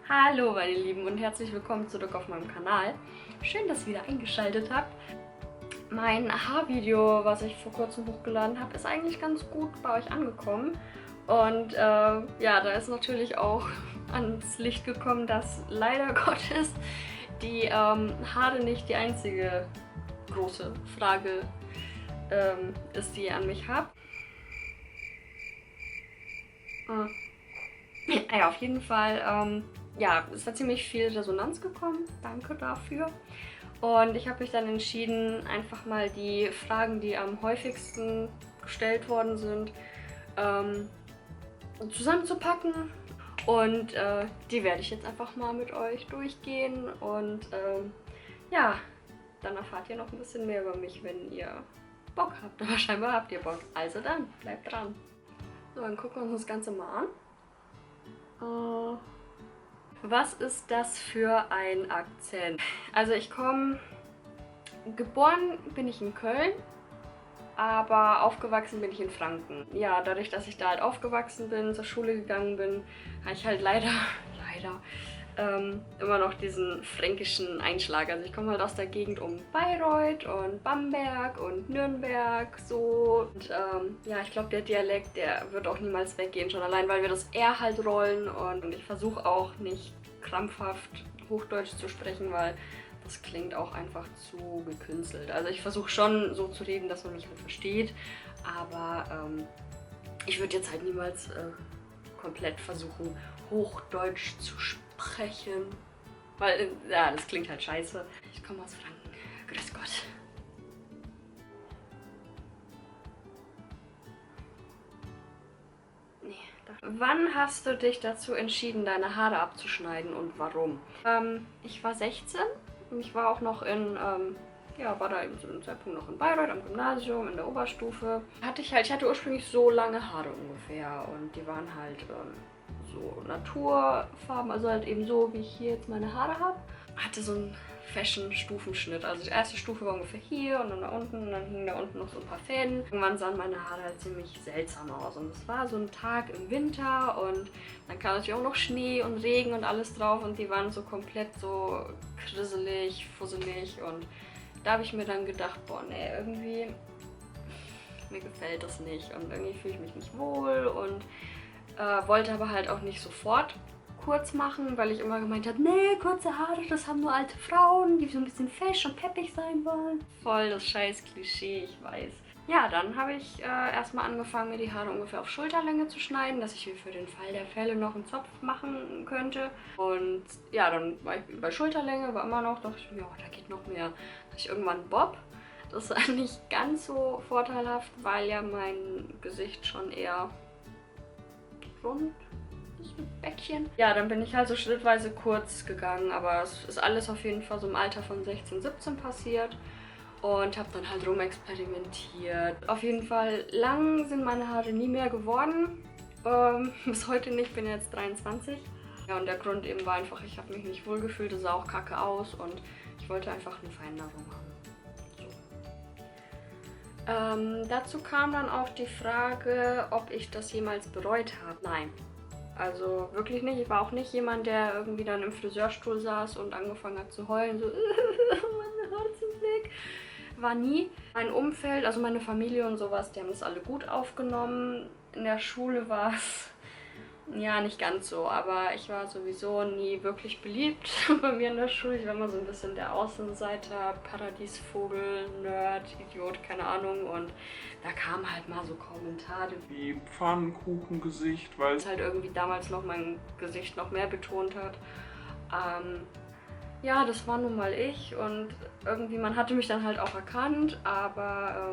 Hallo meine Lieben und herzlich willkommen zurück auf meinem Kanal. Schön, dass ihr wieder eingeschaltet habt. Mein Haarvideo, was ich vor kurzem hochgeladen habe, ist eigentlich ganz gut bei euch angekommen. Und ja, da ist natürlich auch ans Licht gekommen, dass leider Gottes die Haare nicht die einzige große Frage ist, die ihr an mich habt. Ja, auf jeden Fall, ja, es war ziemlich viel Resonanz gekommen. Danke dafür. Und ich habe mich dann entschieden, einfach mal die Fragen, die am häufigsten gestellt worden sind, zusammenzupacken. Und die werde ich jetzt einfach mal mit euch durchgehen. Und ja, dann erfahrt ihr noch ein bisschen mehr über mich, wenn ihr Bock habt. Aber scheinbar habt ihr Bock. Also dann, bleibt dran. So, dann gucken wir uns das Ganze mal an. Was ist das für ein Akzent? Also geboren bin ich in Köln, aber aufgewachsen bin ich in Franken. Ja, dadurch, dass ich da halt aufgewachsen bin, zur Schule gegangen bin, habe ich halt leider immer noch diesen fränkischen Einschlag. Also ich komme halt aus der Gegend um Bayreuth und Bamberg und Nürnberg so. Und ja, ich glaube, der Dialekt, der wird auch niemals weggehen, schon allein, weil wir das R halt rollen. Und ich versuche auch nicht krampfhaft Hochdeutsch zu sprechen, weil das klingt auch einfach zu gekünstelt. Also ich versuche schon so zu reden, dass man mich halt versteht, aber ich würde jetzt halt niemals komplett versuchen, Hochdeutsch zu sprechen. Weil, ja, das klingt halt scheiße. Ich komme aus Franken. Grüß Gott. Nee, wann hast du dich dazu entschieden, deine Haare abzuschneiden und warum? Ich war 16 und ich war auch noch ja, war da eben zu dem Zeitpunkt noch in Bayreuth am Gymnasium, in der Oberstufe. Ich hatte ursprünglich so lange Haare ungefähr und die waren halt so Naturfarben, also halt eben so, wie ich hier jetzt meine Haare habe. Hatte so einen Fashion-Stufenschnitt. Also die erste Stufe war ungefähr hier und dann da unten und dann hingen da unten noch so ein paar Fäden. Irgendwann sahen meine Haare halt ziemlich seltsam aus und es war so ein Tag im Winter und dann kam natürlich auch noch Schnee und Regen und alles drauf und die waren so komplett so krisselig, fusselig und da habe ich mir dann gedacht, boah, nee, irgendwie mir gefällt das nicht und irgendwie fühle ich mich nicht wohl und wollte aber halt auch nicht sofort kurz machen, weil ich immer gemeint habe, nee, kurze Haare, das haben nur alte Frauen, die so ein bisschen fesch und peppig sein wollen. Voll das scheiß Klischee, ich weiß. Ja, dann habe ich erstmal angefangen, mir die Haare ungefähr auf Schulterlänge zu schneiden, dass ich mir für den Fall der Fälle noch einen Zopf machen könnte. Und ja, dann war ich bei Schulterlänge, war immer noch, dachte ich mir, oh, da geht noch mehr. Da hatte ich irgendwann Bob. Das ist nicht ganz so vorteilhaft, weil ja mein Gesicht schon eher rund ist mit Bäckchen. Ja, dann bin ich halt so schrittweise kurz gegangen, aber es ist alles auf jeden Fall so im Alter von 16, 17 passiert und habe dann halt rumexperimentiert. Auf jeden Fall lang sind meine Haare nie mehr geworden, bis heute nicht, ich bin jetzt 23. Ja, und der Grund eben war einfach, ich habe mich nicht wohl gefühlt, es sah auch kacke aus und ich wollte einfach eine Veränderung haben. Dazu kam dann auch die Frage, ob ich das jemals bereut habe. Nein, also wirklich nicht. Ich war auch nicht jemand, der irgendwie dann im Friseurstuhl saß und angefangen hat zu heulen, so meine Haare sind weg. War nie. Mein Umfeld, also meine Familie und sowas, die haben das alle gut aufgenommen. In der Schule war es ja nicht ganz so, aber ich war sowieso nie wirklich beliebt bei mir in der Schule. Ich war immer so ein bisschen der Außenseiter, Paradiesvogel, Nerd, Idiot, keine Ahnung. Und da kamen halt mal so Kommentare wie Pfannkuchengesicht, weil es halt irgendwie damals noch mein Gesicht noch mehr betont hat. Ja, das war nun mal ich und irgendwie, man hatte mich dann halt auch erkannt, aber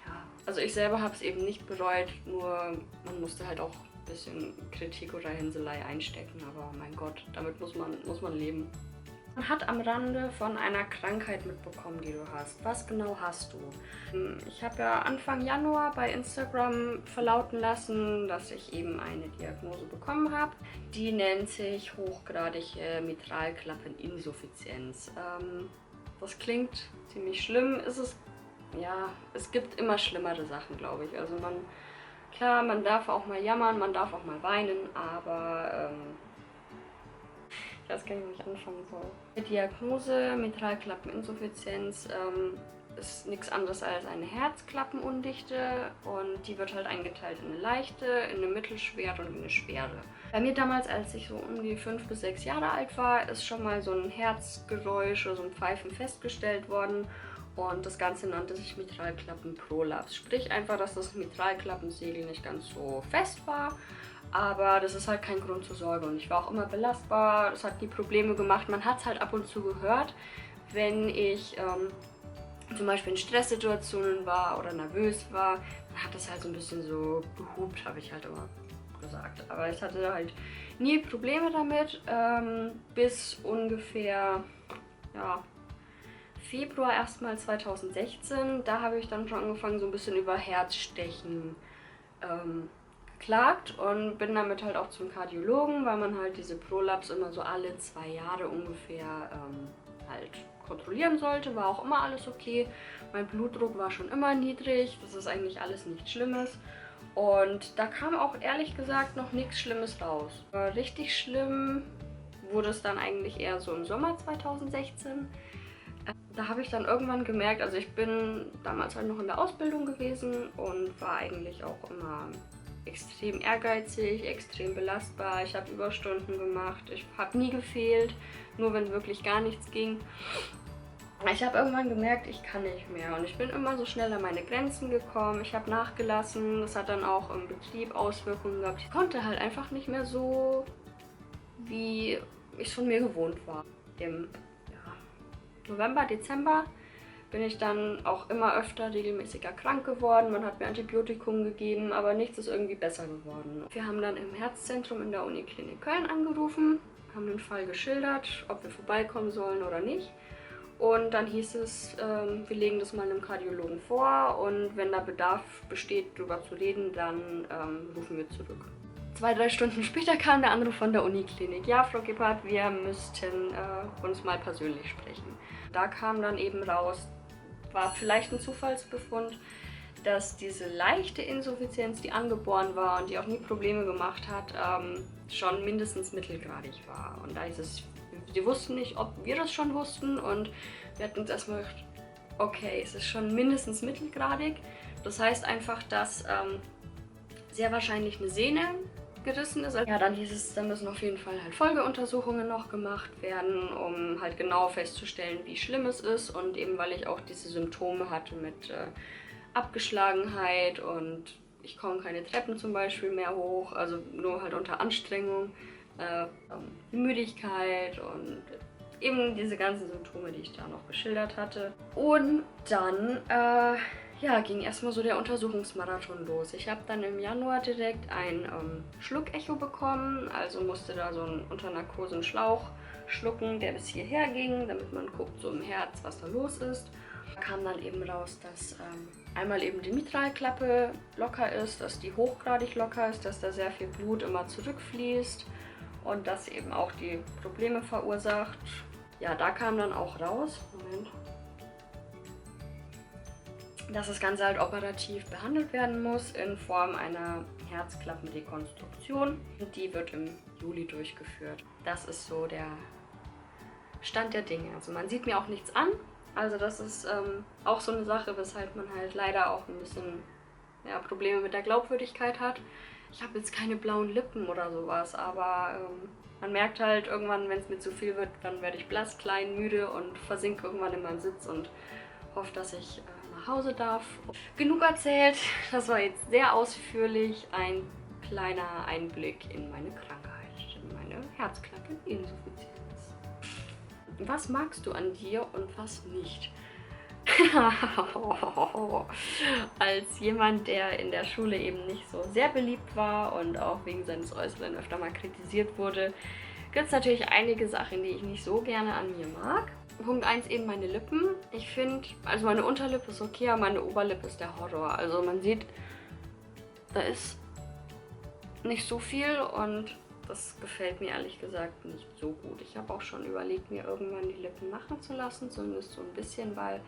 ja, also ich selber habe es eben nicht bereut, nur man musste halt auch ein bisschen Kritik oder Hänselei einstecken, aber mein Gott, damit muss man leben. Man hat am Rande von einer Krankheit mitbekommen, die du hast. Was genau hast du? Ich habe ja Anfang Januar bei Instagram verlauten lassen, dass ich eben eine Diagnose bekommen habe. Die nennt sich hochgradige Mitralklappeninsuffizienz. Das klingt ziemlich schlimm. Ja, es gibt immer schlimmere Sachen, glaube ich. Also man Klar, man darf auch mal jammern, man darf auch mal weinen, aber ich weiß gar nicht, wo ich anfangen soll. Die Diagnose Mitralklappeninsuffizienz ist nichts anderes als eine Herzklappenundichte und die wird halt eingeteilt in eine leichte, in eine mittelschwere und in eine schwere. Bei mir damals, als ich so um die 5 bis 6 Jahre alt war, ist schon mal so ein Herzgeräusch oder so ein Pfeifen festgestellt worden und das Ganze nannte sich Mitralklappenprolaps. Sprich einfach, dass das Mitralklappensegel nicht ganz so fest war. Aber das ist halt kein Grund zur Sorge und ich war auch immer belastbar, das hat die Probleme gemacht. Man hat es halt ab und zu gehört, wenn ich zum Beispiel in Stresssituationen war oder nervös war, dann hat das halt so ein bisschen so gehupt, habe ich halt immer gesagt. Aber ich hatte halt nie Probleme damit, bis ungefähr, ja, Februar erstmal 2016. Da habe ich dann schon angefangen, so ein bisschen über Herzstechen geklagt und bin damit halt auch zum Kardiologen, weil man halt diese Prolaps immer so alle 2 Jahre ungefähr halt kontrollieren sollte. War auch immer alles okay. Mein Blutdruck war schon immer niedrig. Das ist eigentlich alles nichts Schlimmes. Und da kam auch ehrlich gesagt noch nichts Schlimmes raus. Richtig schlimm wurde es dann eigentlich eher so im Sommer 2016. Da habe ich dann irgendwann gemerkt, also ich bin damals halt noch in der Ausbildung gewesen und war eigentlich auch immer extrem ehrgeizig, extrem belastbar. Ich habe Überstunden gemacht, ich habe nie gefehlt, nur wenn wirklich gar nichts ging. Ich habe irgendwann gemerkt, ich kann nicht mehr und ich bin immer so schnell an meine Grenzen gekommen. Ich habe nachgelassen, das hat dann auch im Betrieb Auswirkungen gehabt. Ich konnte halt einfach nicht mehr so, wie ich es von mir gewohnt war. Im November, Dezember bin ich dann auch immer öfter regelmäßiger krank geworden. Man hat mir Antibiotikum gegeben, aber nichts ist irgendwie besser geworden. Wir haben dann im Herzzentrum in der Uniklinik Köln angerufen, haben den Fall geschildert, ob wir vorbeikommen sollen oder nicht. Und dann hieß es, wir legen das mal einem Kardiologen vor und wenn da Bedarf besteht, darüber zu reden, dann rufen wir zurück. 2, 3 Stunden später kam der Anruf von der Uniklinik. Ja, Frau Gebhardt, wir müssten uns mal persönlich sprechen. Da kam dann eben raus, war vielleicht ein Zufallsbefund, dass diese leichte Insuffizienz, die angeboren war und die auch nie Probleme gemacht hat, schon mindestens mittelgradig war. Und da hieß es, sie wussten nicht, ob wir das schon wussten und wir hatten uns erstmal gedacht, okay, es ist schon mindestens mittelgradig. Das heißt einfach, dass sehr wahrscheinlich eine Sehne gerissen ist. Ja, dann hieß es, dann müssen auf jeden Fall halt Folgeuntersuchungen noch gemacht werden, um halt genau festzustellen, wie schlimm es ist. Und eben weil ich auch diese Symptome hatte mit Abgeschlagenheit und ich komme keine Treppen zum Beispiel mehr hoch, also nur halt unter Anstrengung, die Müdigkeit und eben diese ganzen Symptome, die ich da noch geschildert hatte. Und dann ja, ging erstmal so der Untersuchungsmarathon los. Ich habe dann im Januar direkt ein Schluckecho bekommen, also musste da so unter Narkose einen Schlauch schlucken, der bis hierher ging, damit man guckt so im Herz, was da los ist. Da kam dann eben raus, dass einmal eben die Mitralklappe locker ist, dass die hochgradig locker ist, dass da sehr viel Blut immer zurückfließt und das eben auch die Probleme verursacht. Ja, da kam dann auch raus, dass das Ganze halt operativ behandelt werden muss in Form einer Herzklappenrekonstruktion. Die wird im Juli durchgeführt. Das ist so der Stand der Dinge. Also man sieht mir auch nichts an. Also das ist auch so eine Sache, weshalb man halt leider auch ein bisschen Probleme mit der Glaubwürdigkeit hat. Ich habe jetzt keine blauen Lippen oder sowas, aber man merkt halt irgendwann, wenn es mir zu viel wird, dann werde ich blass, klein, müde und versinke irgendwann in meinem Sitz und hoffe, dass ich nach Hause darf. Genug erzählt, das war jetzt sehr ausführlich ein kleiner Einblick in meine Krankheit, in meine Herzklappeninsuffizienz. Was magst du an dir und was nicht? Als jemand, der in der Schule eben nicht so sehr beliebt war und auch wegen seines Äußeren öfter mal kritisiert wurde, gibt es natürlich einige Sachen, die ich nicht so gerne an mir mag. Punkt 1 eben meine Lippen. Ich finde, also meine Unterlippe ist okay, aber meine Oberlippe ist der Horror. Also man sieht, da ist nicht so viel und das gefällt mir ehrlich gesagt nicht so gut. Ich habe auch schon überlegt, mir irgendwann die Lippen machen zu lassen, zumindest so ein bisschen, weil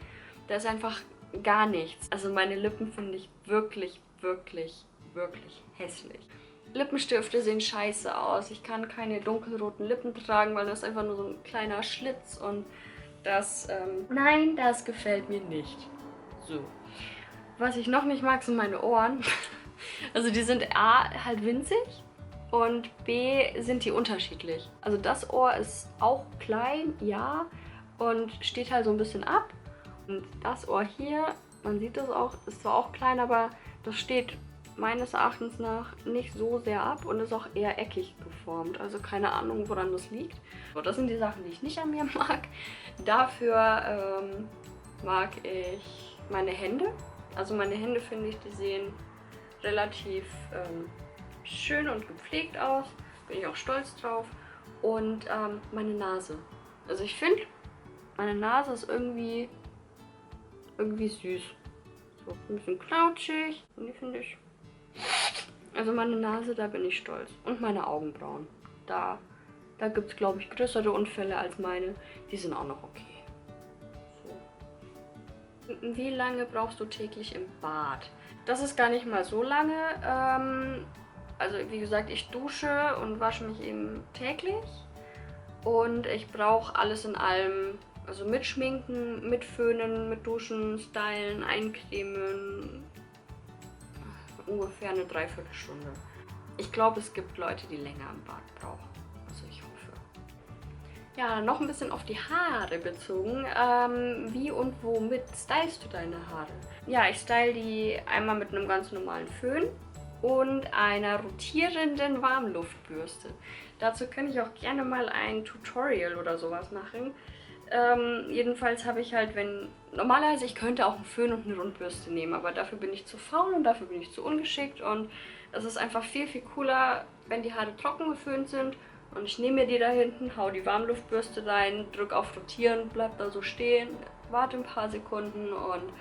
da ist einfach gar nichts. Also meine Lippen finde ich wirklich, wirklich wirklich hässlich. Lippensstifte sehen scheiße aus. Ich kann keine dunkelroten Lippen tragen, weil das ist einfach nur so ein kleiner Schlitz und das, nein, das gefällt mir nicht. So. Was ich noch nicht mag, sind meine Ohren. Also die sind A, halt winzig und B, sind die unterschiedlich. Also das Ohr ist auch klein, ja, und steht halt so ein bisschen ab. Und das Ohr hier, man sieht das auch, ist zwar auch klein, aber das steht meines Erachtens nach nicht so sehr ab und ist auch eher eckig geformt. Also keine Ahnung, woran das liegt. So, das sind die Sachen, die ich nicht an mir mag. Dafür mag ich meine Hände. Also meine Hände, finde ich, die sehen relativ schön und gepflegt aus. Bin ich auch stolz drauf. Und meine Nase. Also ich finde, meine Nase ist irgendwie süß. So ein bisschen knautschig. Und die finde ich... Also meine Nase, da bin ich stolz. Und meine Augenbrauen. Da gibt es, glaube ich, größere Unfälle als meine. Die sind auch noch okay. So. Wie lange brauchst du täglich im Bad? Das ist gar nicht mal so lange. Also wie gesagt, ich dusche und wasche mich eben täglich. Und ich brauche alles in allem, also mit Schminken, mit Föhnen, mit Duschen, Stylen, Eincremen, ungefähr eine Dreiviertelstunde. Ich glaube, es gibt Leute, die länger im Bad brauchen. Also ich hoffe. Ja, noch ein bisschen auf die Haare bezogen. Wie und womit stylst du deine Haare? Ja, ich style die einmal mit einem ganz normalen Föhn und einer rotierenden Warmluftbürste. Dazu kann ich auch gerne mal ein Tutorial oder sowas machen. Jedenfalls habe ich halt, normalerweise ich könnte auch einen Föhn und eine Rundbürste nehmen, aber dafür bin ich zu faul und dafür bin ich zu ungeschickt und es ist einfach viel, viel cooler, wenn die Haare trocken geföhnt sind und ich nehme mir die da hinten, hau die Warmluftbürste rein, drücke auf Rotieren, bleib da so stehen, warte ein paar Sekunden und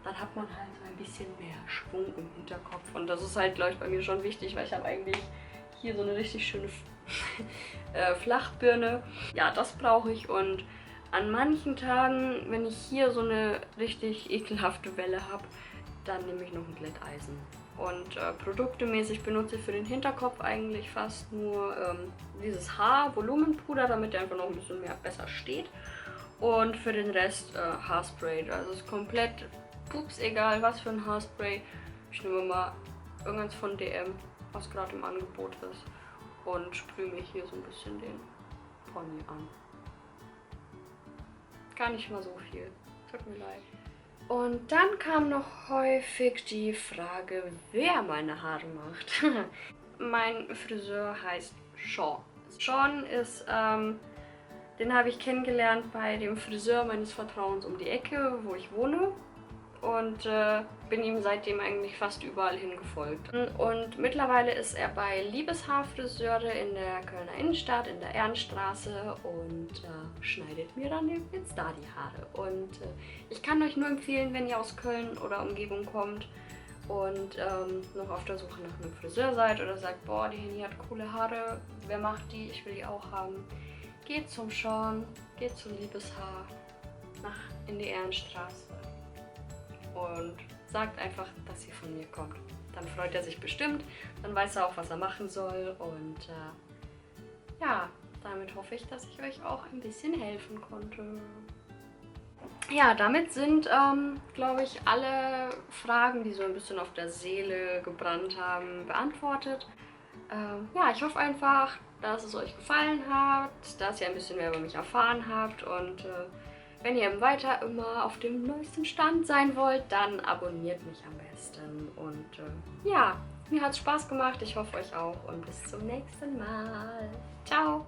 dann hat man halt so ein bisschen mehr Schwung im Hinterkopf und das ist halt, glaube ich, bei mir schon wichtig, weil ich habe eigentlich hier so eine richtig schöne Flachbirne. Ja, das brauche ich und an manchen Tagen, wenn ich hier so eine richtig ekelhafte Welle habe, dann nehme ich noch ein Glätteisen. Und produktemäßig benutze ich für den Hinterkopf eigentlich fast nur dieses Haarvolumenpuder, damit der einfach noch ein bisschen besser steht. Und für den Rest Haarspray. Also es ist komplett pups egal, was für ein Haarspray. Ich nehme mal irgendwas von DM, was gerade im Angebot ist. Und sprühe mir hier so ein bisschen den Pony an. Gar nicht mal so viel. Tut mir leid. Und dann kam noch häufig die Frage, wer meine Haare macht. Mein Friseur heißt Sean. Sean ist, den habe ich kennengelernt bei dem Friseur meines Vertrauens um die Ecke, wo ich wohne. Und bin ihm seitdem eigentlich fast überall hingefolgt. Und mittlerweile ist er bei Liebeshaarfriseure in der Kölner Innenstadt, in der Ehrenstraße und schneidet mir dann jetzt da die Haare. Und ich kann euch nur empfehlen, wenn ihr aus Köln oder Umgebung kommt und noch auf der Suche nach einem Friseur seid oder sagt, boah, die Henny hat coole Haare, wer macht die, ich will die auch haben. Geht zum Sean, geht zu Liebeshaar, in die Ehrenstraße. Und sagt einfach, dass ihr von mir kommt. Dann freut er sich bestimmt, dann weiß er auch, was er machen soll. Und ja, damit hoffe ich, dass ich euch auch ein bisschen helfen konnte. Ja, damit sind, glaube ich, alle Fragen, die so ein bisschen auf der Seele gebrannt haben, beantwortet. Ja, ich hoffe einfach, dass es euch gefallen hat, dass ihr ein bisschen mehr über mich erfahren habt und wenn ihr weiter immer auf dem neuesten Stand sein wollt, dann abonniert mich am besten. Und ja, mir hat es Spaß gemacht. Ich hoffe euch auch. Und bis zum nächsten Mal. Ciao!